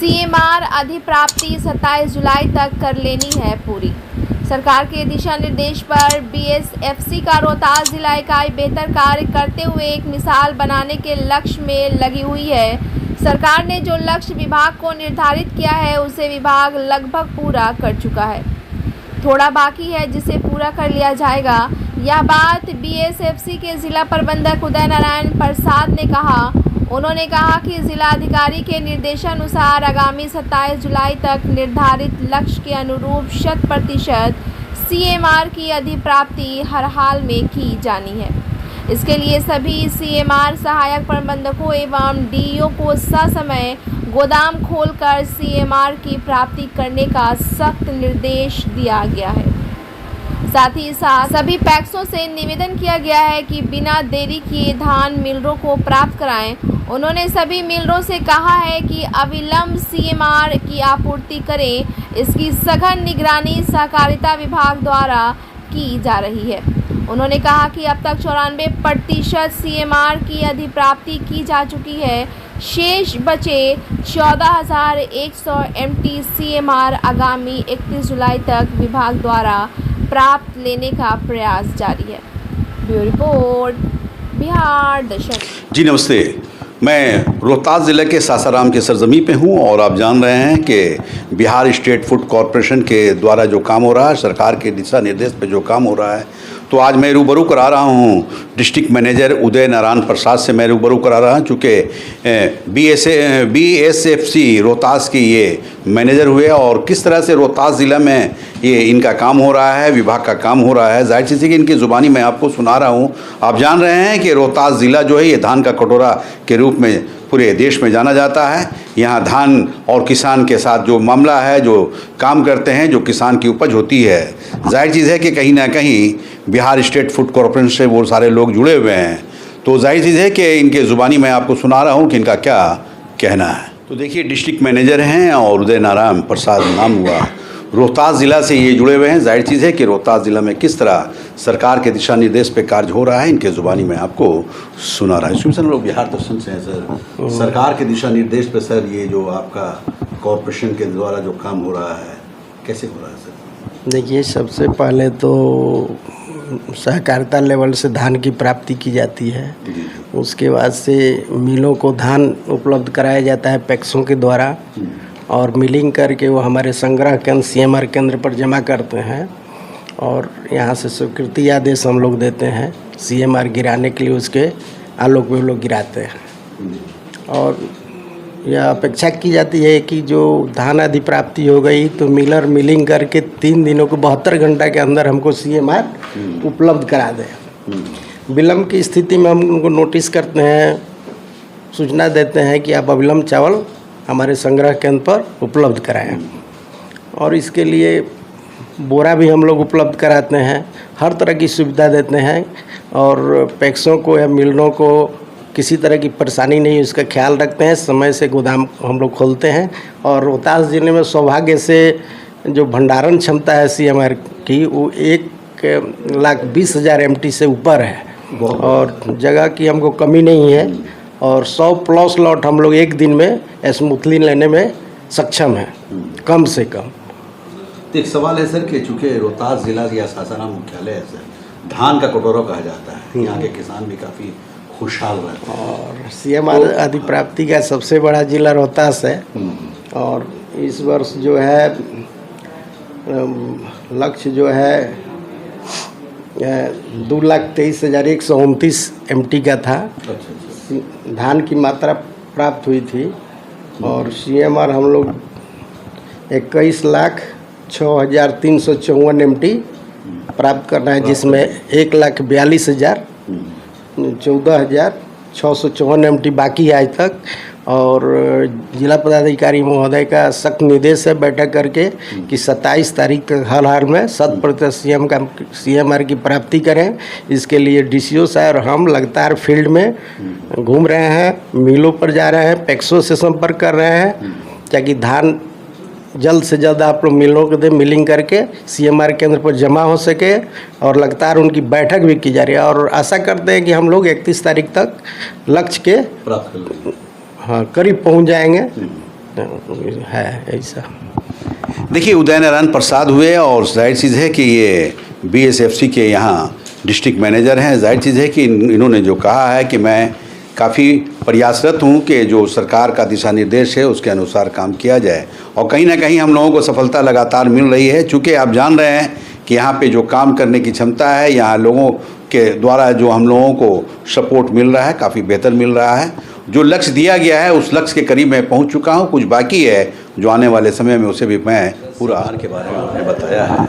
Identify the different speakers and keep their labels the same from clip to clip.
Speaker 1: CMR अधिप्राप्ति 27 जुलाई तक कर लेनी है पूरी। सरकार के दिशा निर्देश पर बीएसएफसी का रोहतास जिला इकाई बेहतर कार्य करते हुए एक मिसाल बनाने के लक्ष्य में लगी हुई है। सरकार ने जो लक्ष्य विभाग को निर्धारित किया है उसे विभाग लगभग पूरा कर चुका है, थोड़ा बाकी है जिसे पूरा कर लिया जाएगा। यह बात बीएसएफसी के जिला प्रबंधक उदय नारायण प्रसाद ने कहा। उन्होंने कहा कि जिलाधिकारी के निर्देशानुसार आगामी 27 जुलाई तक निर्धारित लक्ष्य के अनुरूप 100% सीएमआर की अधिप्राप्ति हर हाल में की जानी है। इसके लिए सभी सीएमआर सहायक प्रबंधकों एवं डीईओ को ससमय गोदाम खोलकर सीएमआर की प्राप्ति करने का सख्त निर्देश दिया गया है। साथ ही साथ सभी पैक्सों से निवेदन किया गया है कि बिना देरी किए धान मिलरों को प्राप्त कराएं। उन्होंने सभी मिलरों से कहा है कि अविलंब सीएमआर की आपूर्ति करें। इसकी सघन निगरानी सहकारिता विभाग द्वारा की जा रही है। उन्होंने कहा कि अब तक 94% सीएमआर की अधिप्राप्ति की जा चुकी है। शेष बचे 14,100 एमटी सीएमआर आगामी 31 जुलाई तक विभाग द्वारा प्राप्त लेने का प्रयास जारी है। ब्यूरो रिपोर्ट, बिहार दर्शन।
Speaker 2: जी नमस्ते, मैं रोहतास ज़िले के सासाराम के सरजमी पे हूँ और आप जान रहे हैं कि बिहार स्टेट फूड कॉरपोरेशन के द्वारा जो काम हो रहा है, सरकार के दिशा निर्देश पे जो काम हो रहा है, तो आज मैं रूबरू करा रहा हूँ डिस्ट्रिक्ट मैनेजर उदय नारायण प्रसाद से। मैं रूबरू करा रहा हूँ चूँकि बीएसएफसी रोहतास की ये मैनेजर हुए और किस तरह से रोहतास ज़िला में ये इनका काम हो रहा है, विभाग का काम हो रहा है। जाहिर चीज़ है कि इनकी ज़ुबानी मैं आपको सुना रहा हूँ। आप जान रहे हैं कि रोहतास ज़िला जो है ये धान का कटोरा के रूप में पूरे देश में जाना जाता है। यहाँ धान और किसान के साथ जो मामला है, जो काम करते हैं, जो किसान की उपज होती है, जाहिर चीज़ है कि कहीं ना कहीं बिहार स्टेट फूड कॉरपोरेशन से वो सारे लोग जुड़े हुए हैं। तो जाहिर चीज़ है कि इनके ज़ुबानी मैं आपको सुना रहा हूँ कि इनका क्या कहना है। तो देखिए, डिस्ट्रिक्ट मैनेजर हैं और उदय नारायण प्रसाद नाम हुआ, रोहतास ज़िला से ये जुड़े हुए हैं। जाहिर चीज़ है कि रोहतास ज़िला में किस तरह सरकार के दिशा निर्देश पे कार्य हो रहा है, इनके ज़ुबानी में आपको सुना रहा है। सर, लोग बिहार दर्शन से हैं सर। सरकार के दिशा निर्देश पे सर ये जो आपका कॉरपोरेशन के द्वारा जो काम हो रहा है, कैसे हो रहा है सर?
Speaker 3: देखिए, सबसे पहले तो सहकारिता लेवल से धान की प्राप्ति की जाती है। उसके बाद से मिलों को धान उपलब्ध कराया जाता है पैक्सों के द्वारा और मिलिंग करके वो हमारे संग्रह केंद्र सीएमआर केंद्र पर जमा करते हैं और यहाँ से स्वीकृति आदेश हम लोग देते हैं सीएमआर गिराने के लिए। उसके आलोक में लोग गिराते हैं और यह अपेक्षा की जाती है कि जो धान अधिप्राप्ति हो गई तो मिलर मिलिंग करके 3 दिनों को 72 घंटा के अंदर हमको सीएमआर उपलब्ध करा दें। विलम्ब की स्थिति में हम उनको नोटिस करते हैं, सूचना देते हैं कि आप अविलंब चावल हमारे संग्रह केंद्र पर उपलब्ध कराएं और इसके लिए बोरा भी हम लोग उपलब्ध कराते हैं। हर तरह की सुविधा देते हैं और पैक्सों को या मिलरों को किसी तरह की परेशानी नहीं, उसका ख्याल रखते हैं। समय से गोदाम हम लोग खोलते हैं और रोहतास जिले में सौभाग्य से जो भंडारण क्षमता है सीएमआर की वो 1,20,000 एमटी से ऊपर है और जगह की हमको कमी नहीं है और 100+ लॉट हम लोग एक दिन में स्मूथली लेने में सक्षम है, कम से कम।
Speaker 2: तो एक सवाल है सर कि चूँकि रोहतास ज़िला या सासाराम मुख्यालय है सर, धान का कटोरा कहा जाता है, यहाँ के किसान भी काफ़ी खुशहाल रहते हैं
Speaker 3: और सीएमआर अधिप्राप्ति का सबसे बड़ा जिला रोहतास है और इस वर्ष जो है लक्ष्य जो है 2,23,129 एमटी का था। धान की मात्रा प्राप्त हुई थी और सीएमआर हम लोग 21,06,354 एमटी प्राप्त करना है, जिसमें 1,42,000 14,654 एमटी बाकी है आज तक। और जिला पदाधिकारी महोदय का सख्त निर्देश है बैठक करके कि 27 तारीख तक हर हाल में 100% सीएमआर की प्राप्ति करें। इसके लिए डीसीओ साहब और हम लगातार फील्ड में घूम रहे हैं, मिलों पर जा रहे हैं, पैक्सों से संपर्क कर रहे हैं ताकि धान जल्द से जल्द आप लोग मिलों को दे मिलिंग करके सीएमआर केंद्र पर जमा हो सके और लगातार उनकी बैठक भी की जा रही है और आशा करते हैं कि हम लोग 31 तारीख तक लक्ष्य के
Speaker 2: प्राप्त कर लेंगे।
Speaker 3: हाँ करीब पहुंच जाएंगे। है ऐसा।
Speaker 2: देखिए, उदय नारायण प्रसाद हुए और जाहिर चीज़ है कि ये बीएसएफसी के यहाँ डिस्ट्रिक्ट मैनेजर हैं। जाहिर चीज़ है कि इन्होंने जो कहा है कि मैं काफ़ी प्रयासरत हूँ कि जो सरकार का दिशा निर्देश है उसके अनुसार काम किया जाए, और कहीं ना कहीं हम लोगों को सफलता लगातार मिल रही है। चूँकि आप जान रहे हैं कि यहाँ पे जो काम करने की क्षमता है, यहाँ लोगों के द्वारा जो हम लोगों को सपोर्ट मिल रहा है काफ़ी बेहतर मिल रहा है। जो लक्ष्य दिया गया है उस लक्ष्य के करीब मैं पहुँच चुका हूँ। कुछ बाकी है जो आने वाले समय में उसे भी मैं पूरा आहार के बारे में आपने बताया है।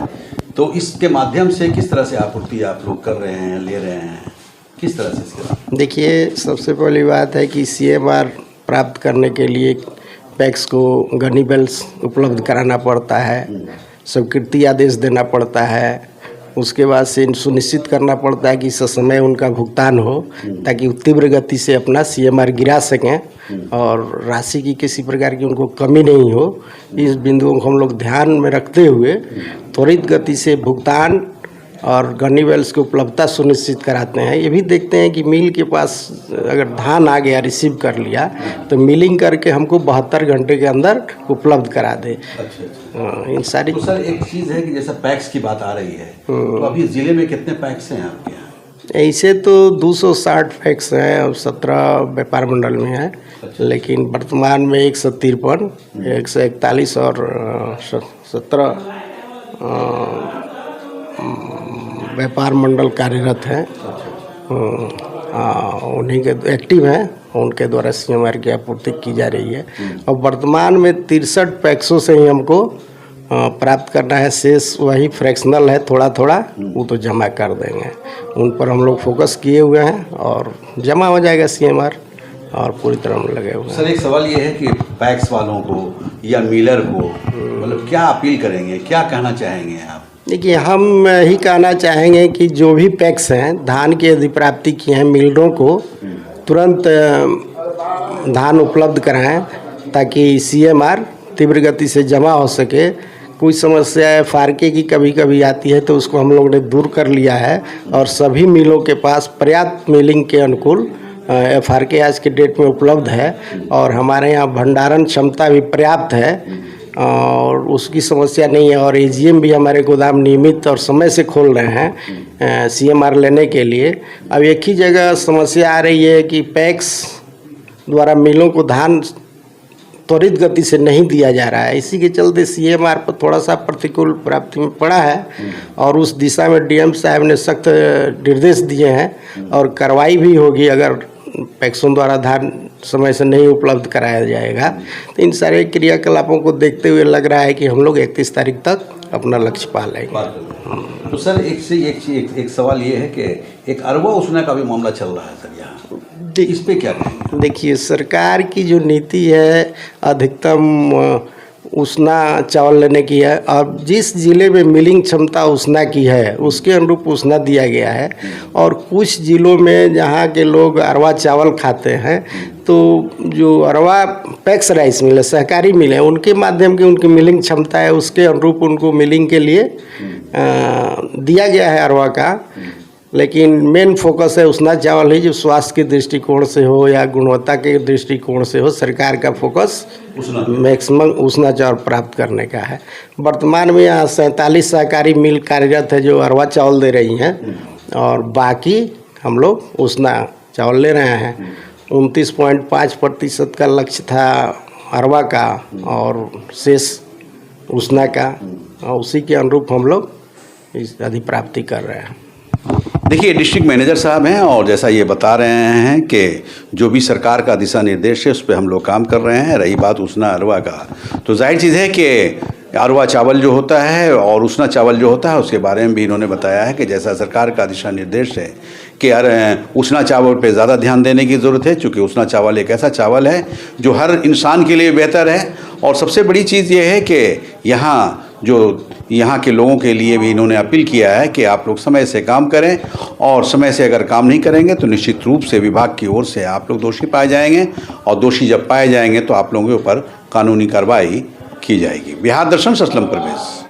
Speaker 2: तो इसके माध्यम से किस तरह से आपूर्ति आप लोग कर रहे हैं, ले रहे हैं, किस तरह से इसके?
Speaker 3: देखिए, सबसे पहली बात है कि CMR प्राप्त करने के लिए पैक्स को गनीबल्स उपलब्ध कराना पड़ता है, स्वीकृति आदेश देना पड़ता है, उसके बाद से सुनिश्चित करना पड़ता है कि ससमय उनका भुगतान हो ताकि तीव्र गति से अपना CMR गिरा सकें और राशि की किसी प्रकार की उनको कमी नहीं हो। इस बिंदुओं को हम लोग ध्यान में रखते हुए त्वरित गति से भुगतान और गनीबल्स की उपलब्धता सुनिश्चित कराते हैं। ये भी देखते हैं कि मिल के पास अगर धान आ गया, रिसीव कर लिया, तो मिलिंग करके हमको 72 घंटे के अंदर उपलब्ध करा दे।
Speaker 2: अच्छा।
Speaker 3: इन सारी
Speaker 2: तो सर एक चीज़ है कि जैसा पैक्स की बात आ रही है, तो अभी ज़िले में कितने पैक्स हैं आपके यहाँ?
Speaker 3: ऐसे तो 260 पैक्स हैं और 17 व्यापार मंडल में है।
Speaker 2: अच्छा।
Speaker 3: लेकिन वर्तमान में 153, 141 और 17 व्यापार मंडल कार्यरत हैं। उन्हीं के एक्टिव हैं, उनके द्वारा CMR की आपूर्ति की जा रही है। और वर्तमान में 63 पैक्सों से ही हमको प्राप्त करना है। शेष वही फ्रैक्शनल है, थोड़ा थोड़ा, वो तो जमा कर देंगे। उन पर हम लोग फोकस किए हुए हैं और जमा हो जाएगा CMR और पूरी तरह हम लगे हुए हैं।
Speaker 2: सर एक सवाल ये है कि पैक्स वालों को या मिलर को मतलब क्या अपील करेंगे, क्या कहना चाहेंगे आप?
Speaker 3: देखिए, हम यही कहना चाहेंगे कि जो भी पैक्स हैं धान की अधिप्राप्ति की हैं, मिलरों को तुरंत धान उपलब्ध कराएं ताकि CMR तीव्र गति से जमा हो सके। कोई समस्या FRK की कभी कभी आती है तो उसको हम लोग ने दूर कर लिया है और सभी मिलों के पास पर्याप्त मिलिंग के अनुकूल FRK आज के डेट में उपलब्ध है और हमारे यहाँ भंडारण क्षमता भी पर्याप्त है और उसकी समस्या नहीं है। और AGM भी हमारे गोदाम नियमित और समय से खोल रहे हैं CMR लेने के लिए। अब एक ही जगह समस्या आ रही है कि पैक्स द्वारा मिलों को धान त्वरित गति से नहीं दिया जा रहा है। इसी के चलते CMR पर थोड़ा सा प्रतिकूल प्राप्ति में पड़ा है और उस दिशा में DM साहब ने सख्त निर्देश दिए हैं और कार्रवाई भी होगी अगर पैक्सों द्वारा धान समय से नहीं उपलब्ध कराया जाएगा। तो इन सारे क्रियाकलापों को देखते हुए लग रहा है कि हम लोग 31 तारीख तक अपना लक्ष्य पा लेंगे।
Speaker 2: तो सर एक सवाल ये है कि एक अरवा उसना का भी मामला चल रहा है सर यहाँ, इस पे क्या कहेंगे?
Speaker 3: देखिए, सरकार की जो नीति है अधिकतम उसना चावल लेने की है और जिस ज़िले में मिलिंग क्षमता उसना की है उसके अनुरूप उसना दिया गया है। और कुछ ज़िलों में जहाँ के लोग अरवा चावल खाते हैं तो जो अरवा पैक्स राइस मिल है, सहकारी मिल है, उनके माध्यम की उनकी मिलिंग क्षमता है उसके अनुरूप उनको मिलिंग के लिए दिया गया है अरवा का। लेकिन मेन फोकस है उसना चावल ही, जो स्वास्थ्य के दृष्टिकोण से हो या गुणवत्ता के दृष्टिकोण से हो, सरकार का फोकस मैक्सिमम उसना चावल प्राप्त करने का है। वर्तमान में यहाँ 47 सहकारी मिल कार्यरत है जो अरवा चावल दे रही हैं और बाकी हम लोग उसना चावल ले रहे हैं। 29.5% का लक्ष्य था अरवा का और शेष उसना का, और उसी के अनुरूप हम लोग इस अधिप्राप्ति कर रहे हैं।
Speaker 2: देखिए, डिस्ट्रिक्ट मैनेजर साहब हैं और जैसा ये बता रहे हैं कि जो भी सरकार का दिशा निर्देश है उस पर हम लोग काम कर रहे हैं। रही बात उसना अरवा का, तो जाहिर चीज़ है कि अरवा चावल जो होता है और उसना चावल जो होता है उसके बारे में भी इन्होंने बताया है कि जैसा सरकार का दिशा निर्देश है कि उसना चावल पे ज़्यादा ध्यान देने की ज़रूरत है, क्योंकि उसना चावल एक ऐसा चावल है जो हर इंसान के लिए बेहतर है। और सबसे बड़ी चीज़ ये है कि यहाँ के लोगों के लिए भी इन्होंने अपील किया है कि आप लोग समय से काम करें और समय से अगर काम नहीं करेंगे तो निश्चित रूप से विभाग की ओर से आप लोग दोषी पाए जाएंगे और दोषी जब पाए जाएंगे तो आप लोगों के ऊपर कानूनी कार्रवाई की जाएगी। बिहार दर्शन से असलम परवेज।